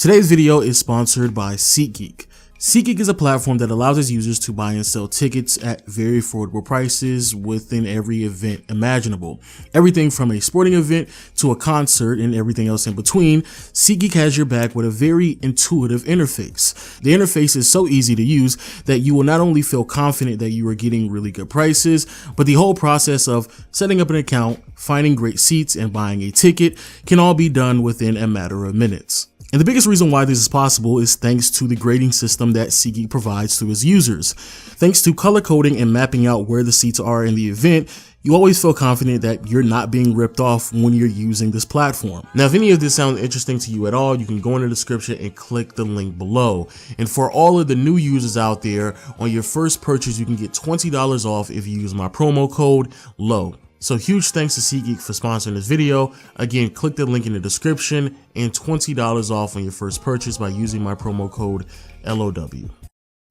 Today's video is sponsored by SeatGeek. SeatGeek is a platform that allows its users to buy and sell tickets at very affordable prices within every event imaginable. Everything from a sporting event to a concert and everything else in between, SeatGeek has your back with a very intuitive interface. The interface is so easy to use that you will not only feel confident that you are getting really good prices, but the whole process of setting up an account, finding great seats, and buying a ticket can all be done within a matter of minutes. And the biggest reason why this is possible is thanks to the grading system that SeatGeek provides to its users. Thanks to color coding and mapping out where the seats are in the event, you always feel confident that you're not being ripped off when you're using this platform. Now, if any of this sounds interesting to you at all, you can go in the description and click the link below. And for all of the new users out there, on your first purchase, you can get $20 off if you use my promo code LOW. So huge thanks to SeatGeek for sponsoring this video. Again, click the link in the description and $20 off on your first purchase by using my promo code LOW.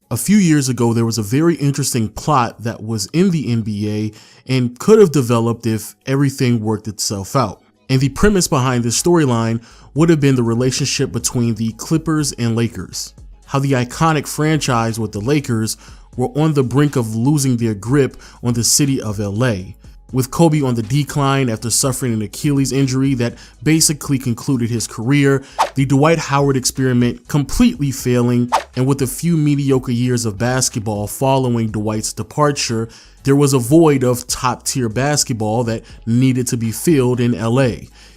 A few years ago, there was a very interesting plot that was in the NBA and could have developed if everything worked itself out. And the premise behind this storyline would have been the relationship between the Clippers and Lakers. How the iconic franchise with the Lakers were on the brink of losing their grip on the city of LA. With Kobe on the decline after suffering an Achilles injury that basically concluded his career, the Dwight Howard experiment completely failing, and with a few mediocre years of basketball following Dwight's departure, there was a void of top-tier basketball that needed to be filled in LA,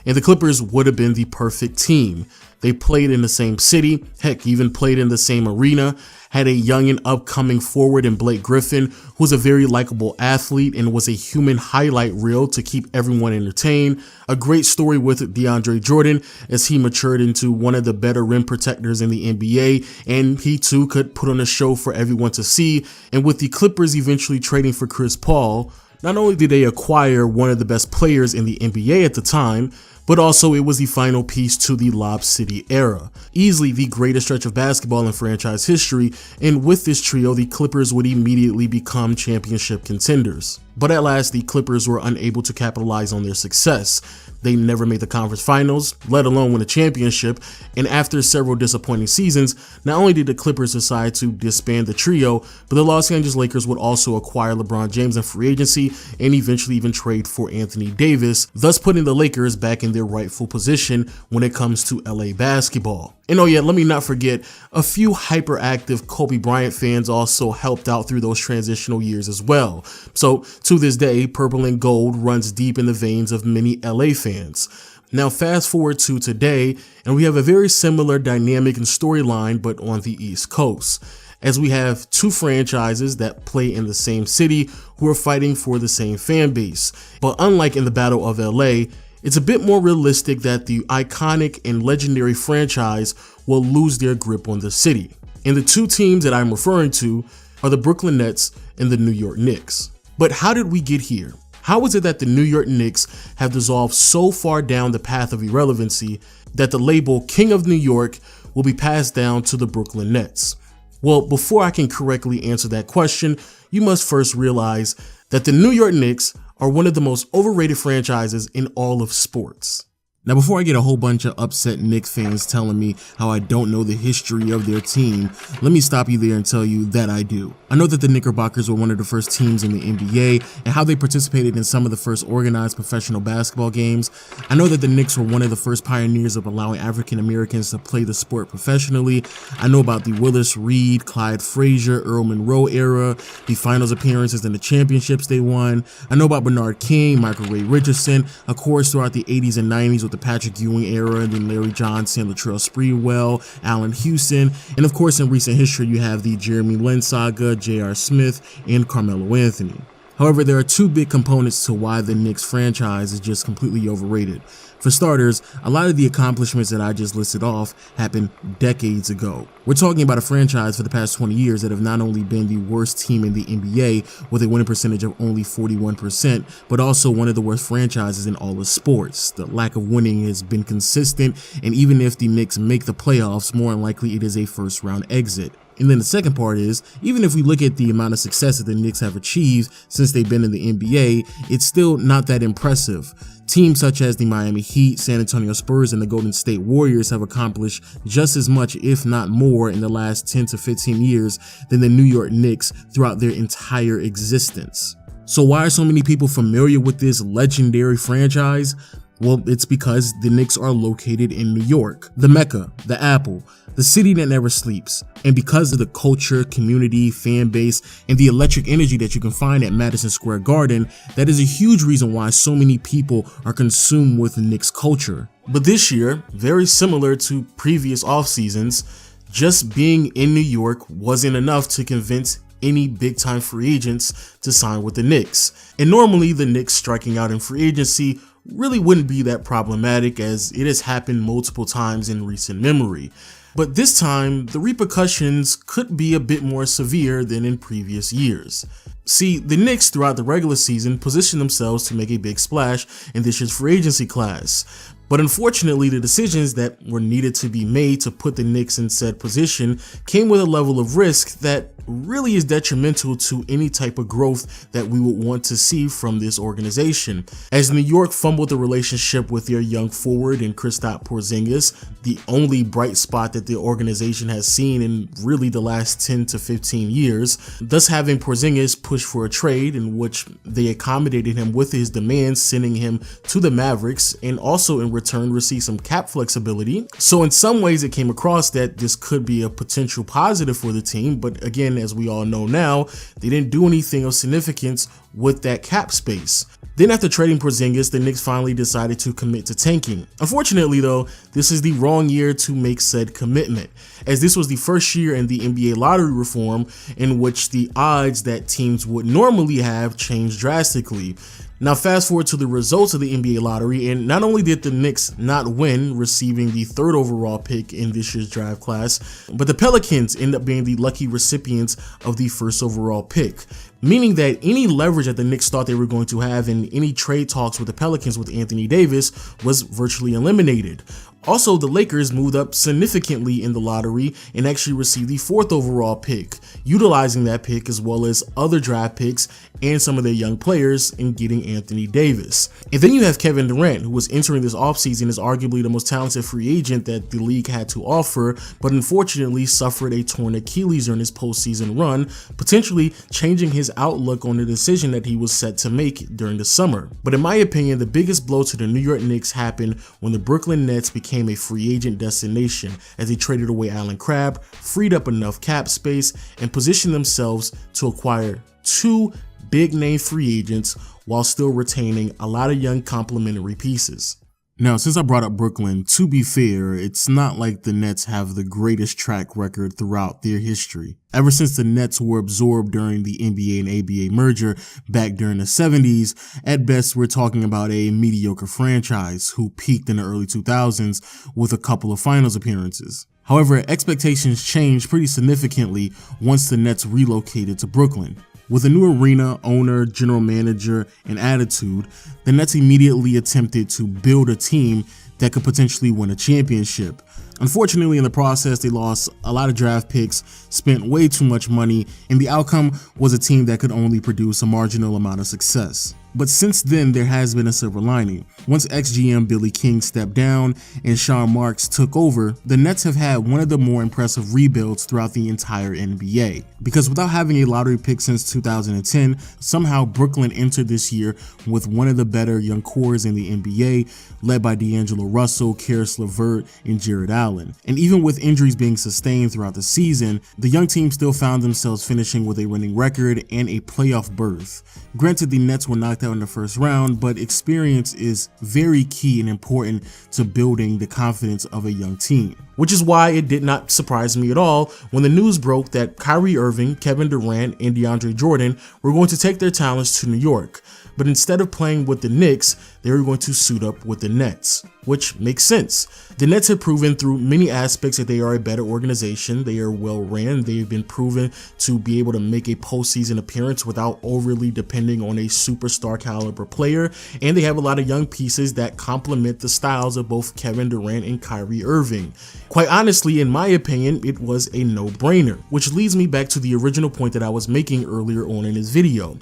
and the Clippers would have been the perfect team. They played in the same city, heck, even played in the same arena, had a young and upcoming forward in Blake Griffin, who was a very likable athlete and was a human highlight reel to keep everyone entertained. A great story with DeAndre Jordan as he matured into one of the better rim protectors in the NBA, and he too could put on a show for everyone to see. And with the Clippers eventually trading for Chris Paul, not only did they acquire one of the best players in the NBA at the time, but also it was the final piece to the Lob City era. Easily the greatest stretch of basketball in franchise history, and with this trio, the Clippers would immediately become championship contenders. But at last, the Clippers were unable to capitalize on their success. They never made the conference finals, let alone win a championship, and after several disappointing seasons, not only did the Clippers decide to disband the trio, but the Los Angeles Lakers would also acquire LeBron James in free agency and eventually even trade for Anthony Davis, thus putting the Lakers back in their rightful position when it comes to LA basketball. And oh yeah, let me not forget, a few hyperactive Kobe Bryant fans also helped out through those transitional years as well. So to this day, purple and gold runs deep in the veins of many LA fans. Now fast forward to today, and we have a very similar dynamic and storyline, but on the East Coast, as we have two franchises that play in the same city who are fighting for the same fan base. But unlike in the Battle of LA, it's a bit more realistic that the iconic and legendary franchise will lose their grip on the city. And the two teams that I'm referring to are the Brooklyn Nets and the New York Knicks. But how did we get here? How is it that the New York Knicks have dissolved so far down the path of irrelevancy that the label King of New York will be passed down to the Brooklyn Nets? Well, before I can correctly answer that question, you must first realize that the New York Knicks are one of the most overrated franchises in all of sports. Now, before I get a whole bunch of upset Knicks fans telling me how I don't know the history of their team, let me stop you there and tell you that I do. I know that the Knickerbockers were one of the first teams in the NBA and how they participated in some of the first organized professional basketball games. I know that the Knicks were one of the first pioneers of allowing African Americans to play the sport professionally. I know about the Willis Reed, Clyde Frazier, Earl Monroe era, the finals appearances and the championships they won. I know about Bernard King, Michael Ray Richardson, of course throughout the 80s and 90s with the Patrick Ewing era, and then Larry Johnson, Latrell Sprewell, Allen Houston, and of course in recent history you have the Jeremy Lin saga, J.R. Smith, and Carmelo Anthony. However, there are two big components to why the Knicks franchise is just completely overrated. For starters, a lot of the accomplishments that I just listed off happened decades ago. We're talking about a franchise for the past 20 years that have not only been the worst team in the NBA with a winning percentage of only 41%, but also one of the worst franchises in all of sports. The lack of winning has been consistent, and even if the Knicks make the playoffs, more than likely it is a first-round exit. And then the second part is, even if we look at the amount of success that the Knicks have achieved since they've been in the NBA, it's still not that impressive. Teams such as the Miami Heat, San Antonio Spurs, and the Golden State Warriors have accomplished just as much, if not more, in the last 10 to 15 years than the New York Knicks throughout their entire existence. So why are so many people familiar with this legendary franchise? Well, it's because the Knicks are located in New York, the Mecca, the Apple, the city that never sleeps. And because of the culture, community, fan base, and the electric energy that you can find at Madison Square Garden, that is a huge reason why so many people are consumed with Knicks culture. But this year, very similar to previous off seasons, just being in New York wasn't enough to convince any big-time free agents to sign with the Knicks. And normally the Knicks striking out in free agency really wouldn't be that problematic, as it has happened multiple times in recent memory. But this time, the repercussions could be a bit more severe than in previous years. See, the Knicks throughout the regular season positioned themselves to make a big splash in this year's free agency class. But unfortunately, the decisions that were needed to be made to put the Knicks in said position came with a level of risk that really is detrimental to any type of growth that we would want to see from this organization. As New York fumbled the relationship with their young forward in Kristaps Porzingis, the only bright spot that the organization has seen in really the last 10 to 15 years, thus having Porzingis push for a trade in which they accommodated him with his demands, sending him to the Mavericks, and also in return receive some cap flexibility. So in some ways it came across that this could be a potential positive for the team, but again, as we all know now, they didn't do anything of significance with that cap space. Then after trading Porzingis, the Knicks finally decided to commit to tanking. Unfortunately though, this is the wrong year to make said commitment, as this was the first year in the NBA lottery reform in which the odds that teams would normally have changed drastically. Now fast forward to the results of the NBA lottery, and not only did the Knicks not win, receiving the 3rd overall pick in this year's draft class, but the Pelicans end up being the lucky recipients of the 1st overall pick, meaning that any leverage that the Knicks thought they were going to have in any trade talks with the Pelicans with Anthony Davis was virtually eliminated. Also, the Lakers moved up significantly in the lottery and actually received the 4th overall pick, utilizing that pick as well as other draft picks and some of their young players in getting Anthony Davis. And then you have Kevin Durant, who was entering this offseason as arguably the most talented free agent that the league had to offer, but unfortunately suffered a torn Achilles during his postseason run, potentially changing his outlook on the decision that he was set to make during the summer. But in my opinion, the biggest blow to the New York Knicks happened when the Brooklyn Nets became a free agent destination, as they traded away Allen Crabbe, freed up enough cap space, and positioned themselves to acquire 2 big name free agents while still retaining a lot of young complementary pieces. Now, since I brought up Brooklyn, to be fair, it's not like the Nets have the greatest track record throughout their history. Ever since the Nets were absorbed during the NBA and ABA merger back during the 70s, at best we're talking about a mediocre franchise who peaked in the early 2000s with a couple of finals appearances. However, expectations changed pretty significantly once the Nets relocated to Brooklyn. With a new arena, owner, general manager, and attitude, the Nets immediately attempted to build a team that could potentially win a championship. Unfortunately, in the process, they lost a lot of draft picks, spent way too much money, and the outcome was a team that could only produce a marginal amount of success. But since then, there has been a silver lining. Once ex-GM Billy King stepped down and Sean Marks took over, the Nets have had one of the more impressive rebuilds throughout the entire NBA. Because without having a lottery pick since 2010, somehow Brooklyn entered this year with one of the better young cores in the NBA, led by D'Angelo Russell, Karis LeVert, and Jared Allen. And even with injuries being sustained throughout the season, the young team still found themselves finishing with a winning record and a playoff berth. Granted, the Nets were knocked out in the first round, but experience is very key and important to building the confidence of a young team. Which is why it did not surprise me at all when the news broke that Kyrie Irving, Kevin Durant, and DeAndre Jordan were going to take their talents to New York. But instead of playing with the Knicks, they were going to suit up with the Nets, which makes sense. The Nets have proven through many aspects that they are a better organization. They are well ran. They've been proven to be able to make a postseason appearance without overly depending on a superstar caliber player, and they have a lot of young pieces that complement the styles of both Kevin Durant and Kyrie Irving. Quite honestly, in my opinion, it was a no-brainer, which leads me back to the original point that I was making earlier on in this video.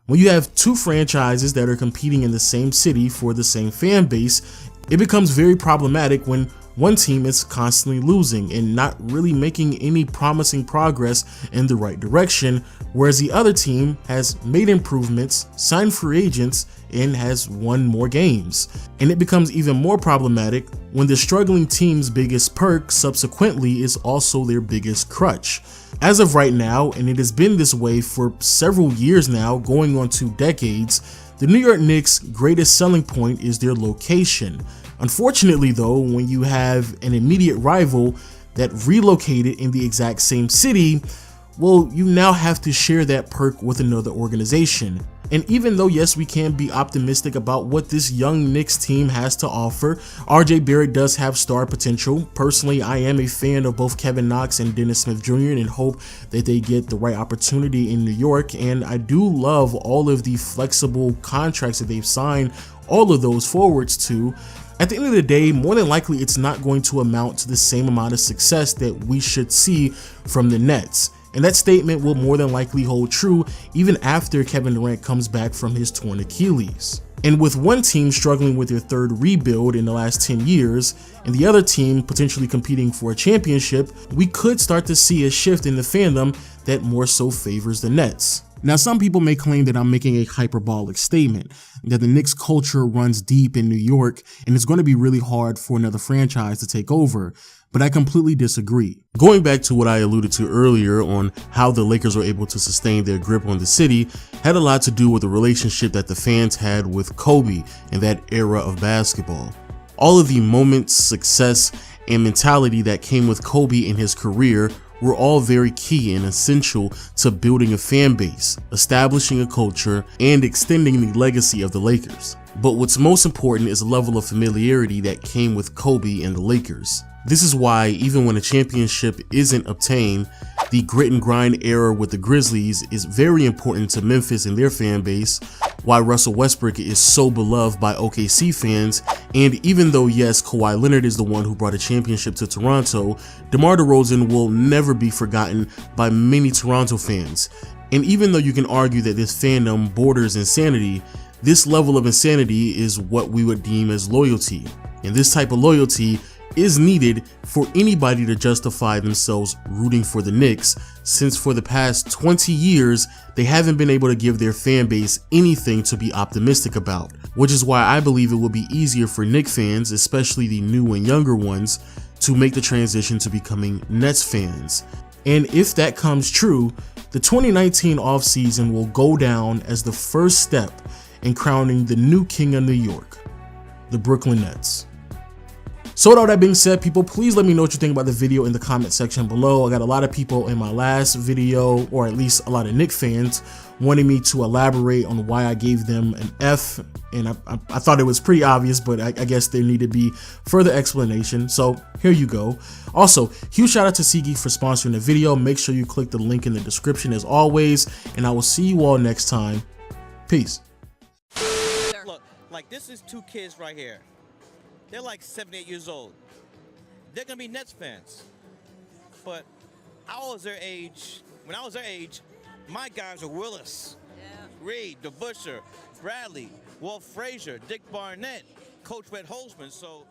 When you have two franchises that are competing in the same city for the same fan base, it becomes very problematic when one team is constantly losing and not really making any promising progress in the right direction, whereas the other team has made improvements, signed free agents, and has won more games. And it becomes even more problematic when the struggling team's biggest perk subsequently is also their biggest crutch. As of right now, and it has been this way for several years now, going on 2 decades, the New York Knicks' greatest selling point is their location. Unfortunately though, when you have an immediate rival that relocated in the exact same city, well, you now have to share that perk with another organization. And even though, yes, we can be optimistic about what this young Knicks team has to offer, RJ Barrett does have star potential. Personally, I am a fan of both Kevin Knox and Dennis Smith Jr. and hope that they get the right opportunity in New York. And I do love all of the flexible contracts that they've signed all of those forwards to. At the end of the day, more than likely, it's not going to amount to the same amount of success that we should see from the Nets. And that statement will more than likely hold true even after Kevin Durant comes back from his torn Achilles. And with one team struggling with their third rebuild in the last 10 years, and the other team potentially competing for a championship, we could start to see a shift in the fandom that more so favors the Nets. Now, some people may claim that I'm making a hyperbolic statement, that the Knicks culture runs deep in New York and it's going to be really hard for another franchise to take over, but I completely disagree. Going back to what I alluded to earlier on how the Lakers were able to sustain their grip on the city had a lot to do with the relationship that the fans had with Kobe in that era of basketball. All of the moments, success, and mentality that came with Kobe in his career were all very key and essential to building a fan base, establishing a culture, and extending the legacy of the Lakers. But what's most important is the level of familiarity that came with Kobe and the Lakers. This is why even when a championship isn't obtained, the grit and grind era with the Grizzlies is very important to Memphis and their fan base, why Russell Westbrook is so beloved by OKC fans, and even though yes, Kawhi Leonard is the one who brought a championship to Toronto, DeMar DeRozan will never be forgotten by many Toronto fans. And even though you can argue that this fandom borders insanity, this level of insanity is what we would deem as loyalty. And this type of loyalty is needed for anybody to justify themselves rooting for the Knicks, since for the past 20 years, they haven't been able to give their fan base anything to be optimistic about, which is why I believe it will be easier for Knicks fans, especially the new and younger ones, to make the transition to becoming Nets fans. And if that comes true, the 2019 offseason will go down as the first step in crowning the new king of New York, the Brooklyn Nets. So with all that being said, people, please let me know what you think about the video in the comment section below. I got a lot of people in my last video, or at least a lot of Knicks fans, wanting me to elaborate on why I gave them an F, and I thought it was pretty obvious, but I guess there needed to be further explanation, so here you go. Also, huge shout out to SeatGeek for sponsoring the video. Make sure you click the link in the description as always, and I will see you all next time. Peace. Look, like this is 2 kids right here. They're like 7, 8 years old. They're gonna be Nets fans. But I was their age. When I was their age, my guys were Willis, Reed, DeBuscher, Bradley, Walt Frazier, Dick Barnett, Coach Red Holzman. So